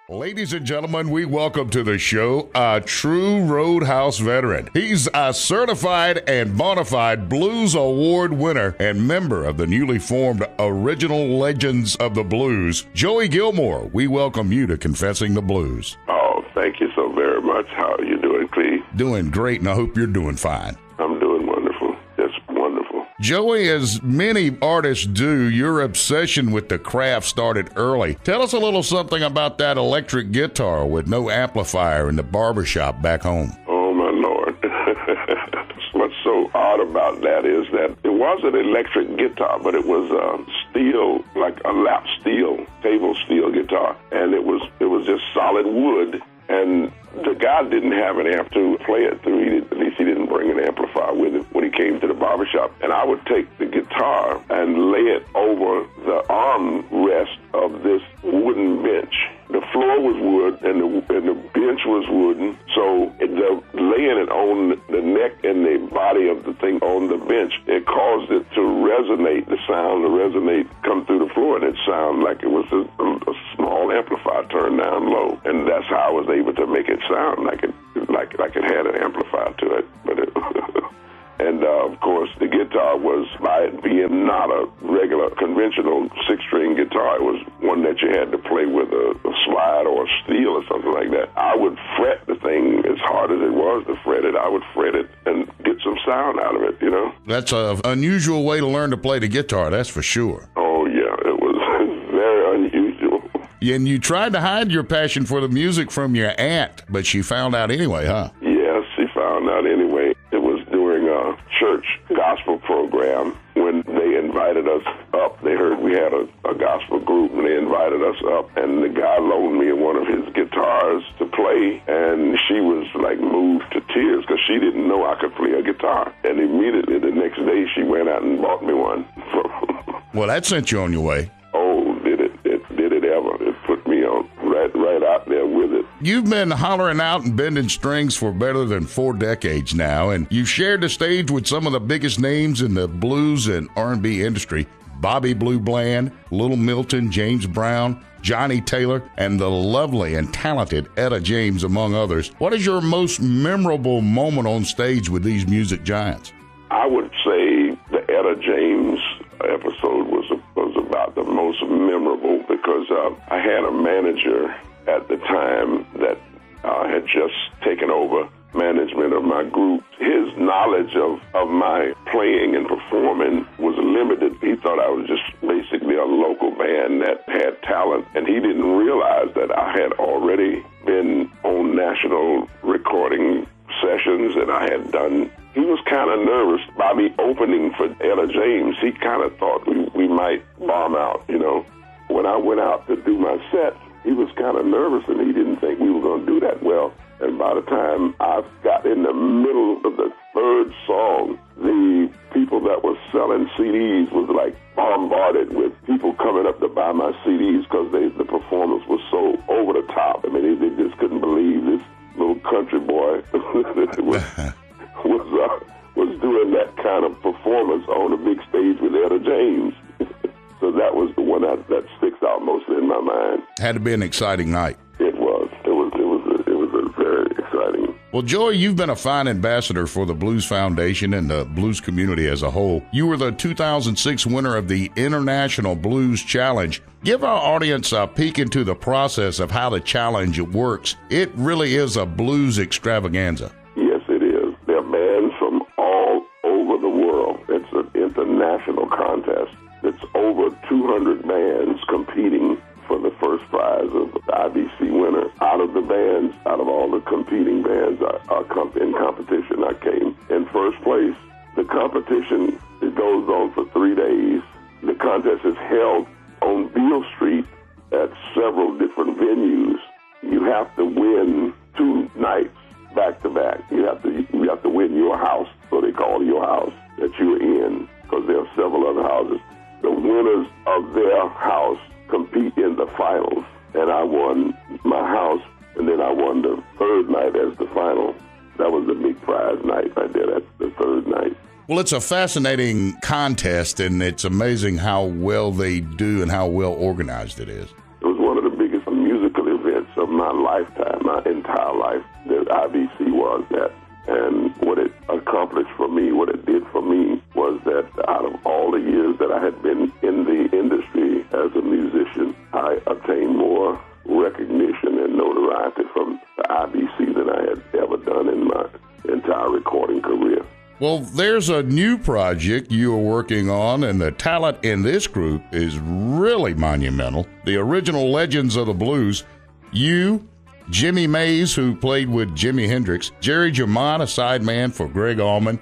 Ladies and gentlemen, we welcome to the show a true Roadhouse veteran. He's a certified and bona fide Blues Award winner and member of the newly formed Original Legends of the Blues. Joey Gilmore, we welcome you to Confessing the Blues. Oh, thank you so very much. How are you doing, Cleve? Doing great, and I hope you're doing fine. I'm doing wonderful. Just wonderful. Joey, as many artists do, your obsession with the craft started early. Tell us a little something about that electric guitar with no amplifier in the barbershop back home. Oh, my Lord. What's so odd about that is that it was an electric guitar, but it was steel, like a lap steel, table steel guitar, and it was just solid wood. And the guy didn't have an amp to play it through. At least he didn't bring an amplifier with him when he came to the barbershop. And I would take the guitar and lay it over the armrest of this wooden bench. The floor was wood and the bench was wooden. So laying it on the neck and the body of the thing on the bench, it caused it to resonate, the sound to resonate, come through the floor, and it sounded like it was a small amplifier turned down low. And that's how I was able to make it sound like it had an amplifier to it. But and of course, the guitar was, by it being not a regular conventional six-string guitar, it was one that you had to play with a slide or a steel or something like that. I would fret the thing as hard as it was to fret it. I would fret it and get some sound out of it, you know? That's an unusual way to learn to play the guitar, that's for sure. Oh, yeah, it was very unusual. And you tried to hide your passion for the music from your aunt, but she found out anyway, huh? Yes, she found out anyway. It was during a church gospel program when they invited us up. They heard we had a gospel group, and they invited us up, and the guy loaned me one of his guitars to play, and she was like moved to tears because she didn't know I could play a guitar. And immediately the next day she went out and bought me one. Well, that sent you on your way. Oh, did it ever. It put me on right out there with it. You've been hollering out and bending strings for better than 4 decades now, and you've shared the stage with some of the biggest names in the blues and R&B industry. Bobby Blue Bland, Little Milton, James Brown, Johnny Taylor, and the lovely and talented Etta James, among others. What is your most memorable moment on stage with these music giants? I would say the Etta James episode was about the most memorable because I had a manager at the time that had just taken over management of my group. His knowledge of my playing and performing was limited. He thought I was just basically a local band that had talent, and he didn't realize that I had already been on national recording sessions, and I had done. He was kind of nervous by me opening for Etta James. He kind of thought we might bomb out, you know. When I went out to do my set, he was kind of nervous, and he didn't think we were going to do that well. And by the time I got in the middle of the third song, the people that were selling CDs was like bombarded with people coming up to buy my CDs because the performance was so over the top. I mean, they just couldn't believe this little country boy was doing that kind of performance on a big stage with Etta James. So that was the one that sticks out mostly in my mind. Had to be an exciting night. It was a very exciting. Well, Joey, you've been a fine ambassador for the Blues Foundation and the blues community as a whole. You were the 2006 winner of the International Blues Challenge. Give our audience a peek into the process of how the challenge works. It really is a blues extravaganza. Yes, it is. There are bands from all over the world. It's an international contest. It's over 200 bands competing for the first prize of the IBC winner. Out of all the competing bands in competition, I came in first place. The competition, it goes on for 3 days. The contest is held on Beale Street at several different venues. You have to win 2 nights back to back. You have to win your house, so they call your house that you're in, because there are several other houses. The winners of their house compete in the finals, and I won my house, and then I won the third night as the final. That was the big prize night right there. That's the third night. Well, it's a fascinating contest, and it's amazing how well they do and how well organized it is. It was one of the biggest musical events lifetime, my entire life, that IBC was that. And what it accomplished for me, what it did for me, was that out of all the years that I had been in the industry as a musician, I obtained more recognition and notoriety from the IBC than I had ever done in my entire recording career. Well, there's a new project you are working on, and the talent in this group is really monumental. The Original Legends of the Blues. You, Jimmy Mays, who played with Jimi Hendrix, Jerry Jamont, a sideman for Greg Allman,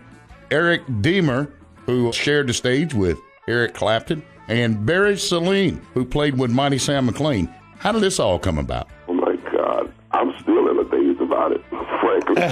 Eric Deemer, who shared the stage with Eric Clapton, and Barry Celine, who played with Mighty Sam McLean. How did this all come about? Oh, my God. I'm still in a daze about it, frankly.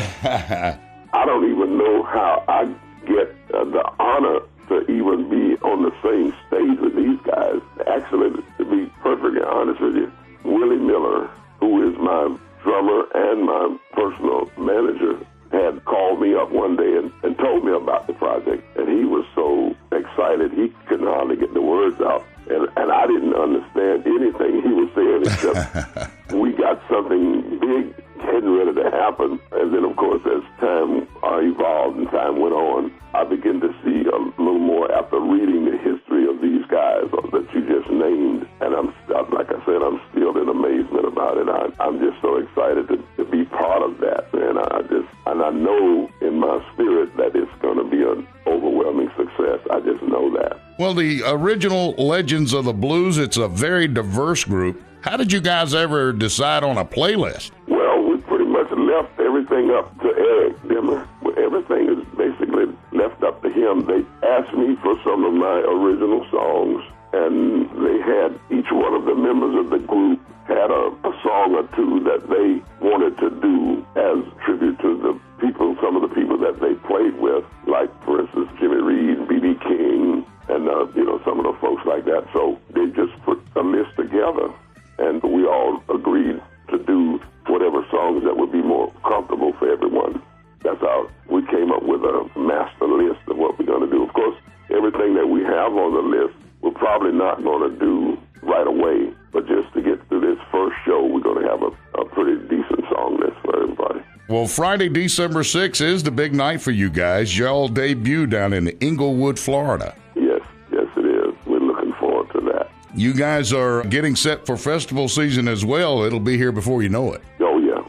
I don't even know how I get the honor to even be on the same stage with these guys. Actually, to be perfectly honest with you, Willie Miller, who is my drummer and my personal manager, had called me up one day and told me about the project. And he was so excited, he couldn't hardly get the words out. And I didn't understand anything he was saying, except we got something big getting ready to happen. And then, of course, as time evolved and time went on, I began to see a little more after reading the history of these guys that you just named. And like I said, I'm still in amazement about it. I'm just so excited to be part of that, man. And I know in my spirit that it's going to be an overwhelming success. I just know that. Well, the Original Legends of the Blues, it's a very diverse group. How did you guys ever decide on a playlist? Well, we pretty much left everything up to Eric Dimmer. Everything is basically left up to him. They asked me for some of my original songs, and they had each one of the members of the group had a song or two that they wanted to do as tribute to the people, some of the people that they played with, like, for instance, Jimmy Reed, B.B. King, and, some of the folks like that. So they just put a list together, and we all agreed to do whatever songs that would be more comfortable for everyone. That's how we came up with a master list of what we're going to do. Of course, everything that we have on the list, we're probably not going to do right away, but just to get through this first show, we're going to have a pretty decent song list for everybody. Well, Friday, December 6th is the big night for you guys. Y'all debut down in Inglewood, Florida. Yes, it is. We're looking forward to that. You guys are getting set for festival season as well. It'll be here before you know it. Oh, yeah.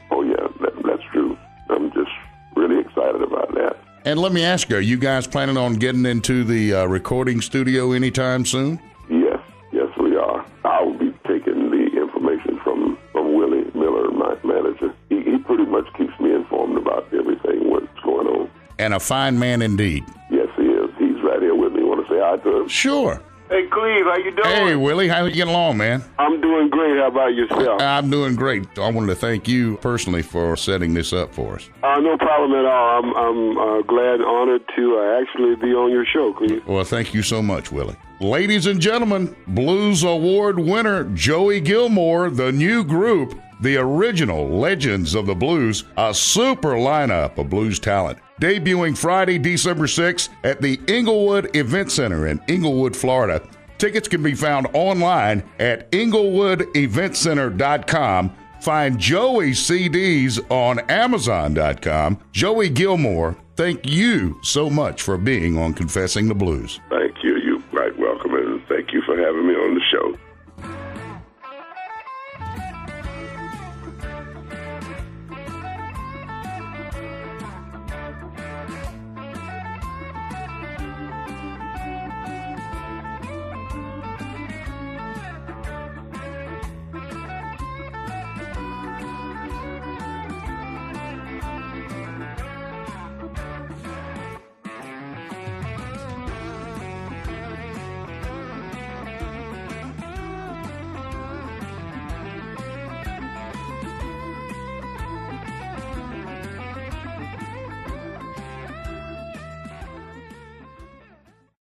That's true. I'm just really excited about that. And let me ask you, are you guys planning on getting into the recording studio anytime soon? Yes, we are. I will be taking the information from Willie Miller, my manager. He pretty much keeps me informed about everything, what's going on. And a fine man indeed. Yes, he is. He's right here with me. Want to say hi to him? Sure. Hey, Cleve, how you doing? Hey, Willie, how you getting along, man? I'm doing great. How about yourself? I'm doing great. I wanted to thank you personally for setting this up for us. No problem at all. I'm glad and honored to actually be on your show, Cleve. Well, thank you so much, Willie. Ladies and gentlemen, Blues Award winner Joey Gilmore, the new group, the Original Legends of the Blues, a super lineup of blues talent. Debuting Friday, December 6th at the Inglewood Event Center in Inglewood, Florida. Tickets can be found online at inglewoodeventcenter.com. Find Joey's CDs on Amazon.com. Joey Gilmore, thank you so much for being on Confessing the Blues. Thank you. You're quite welcome, and thank you for having me on the show.